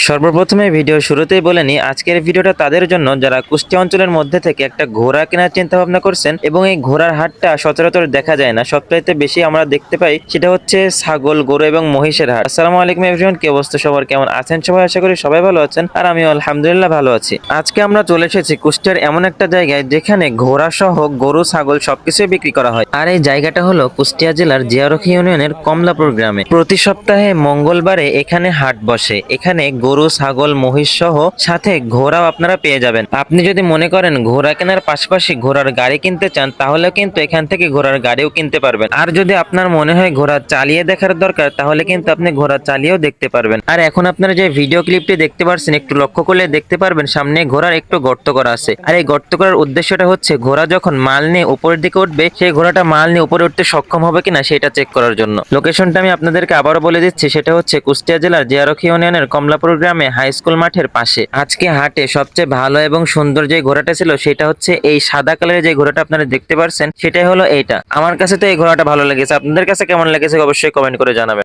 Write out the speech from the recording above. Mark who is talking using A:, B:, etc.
A: সর্বপ্রথমে ভিডিও শুরুতেই বলে নিই, আজকের ভিডিওটা তাদের জন্য যারা কুষ্টিয়া অঞ্চলের মধ্যে থেকে একটা ঘোড়া কেনার চিন্তা ভাবনা করছেন এবং এই ঘোড়ার হাটটা সচরাচর দেখা যায় না। সবচাইতে বেশি আমরা দেখতে পাই সেটা হচ্ছে ছাগল, গরু এবং মহিষের হাট। আসসালামু আলাইকুম এভরিওয়ান, কি অবস্থা সবার, কেমন আছেন সবাই? আশা করি সবাই ভালো আছেন আর আমিও আলহামদুলিল্লাহ ভালো আছি। আজকে আমরা চলে এসেছি কুষ্টিয়ার এমন একটা জায়গায় যেখানে ঘোড়া সহ গরু, ছাগল সবকিছুই বিক্রি করা হয়। আর এই জায়গাটা হলো কুষ্টিয়া জেলার জিয়ারখি ইউনিয়নের কমলাপুর গ্রামে। প্রতি সপ্তাহে মঙ্গলবারে এখানে হাট বসে। এখানে গরু, ছাগল, মহিষ সহ সাথে ঘোড়াও আপনারা পেয়ে যাবেন। আপনি যদি মনে করেন ঘোড়া কেনার পাশাপাশি ঘোড়ার গাড়ি কিনতে চান, তাহলে কিন্তু এখান থেকে ঘোড়ার গাড়িও কিনতে পারবেন। আর যদি আপনার মনে হয় ঘোড়া চালিয়ে দেখার দরকার, তাহলে কিন্তু আপনি ঘোড়া চালিয়েও দেখতে পারবেন। আর এখন আপনারা যে ভিডিও ক্লিপটি দেখতে পাচ্ছেন, একটু লক্ষ্য করলে দেখতে পারবেন সামনে ঘোড়ার একটু গর্ত করা আছে। আর এই গর্ত করার উদ্দেশ্যটা হচ্ছে ঘোড়া যখন মাল নিয়ে উপরের দিকে উঠবে, সেই ঘোড়াটা মাল নিয়ে উপরে উঠতে সক্ষম হবে কিনা সেটা চেক করার জন্য। লোকেশনটা আমি আপনাদেরকে আবারও বলে দিচ্ছি, সেটা হচ্ছে কুষ্টিয়া জেলার জিয়ারখি ইউনিয়নের কমলাপুর গ্রামে হাই স্কুল মাঠের পাশে। আজকে হাটে সবচেয়ে ভালো এবং সুন্দর যে ঘোড়াটা ছিল সেটা হচ্ছে এই সাদা কালারের যে ঘোড়াটা আপনারা দেখতে পাচ্ছেন, সেটাই হলো এইটা। আমার কাছে তো এই ঘোড়াটা ভালো লেগেছে। আপনাদের কাছে কেমন লেগেছে অবশ্যই কমেন্ট করে জানাবেন।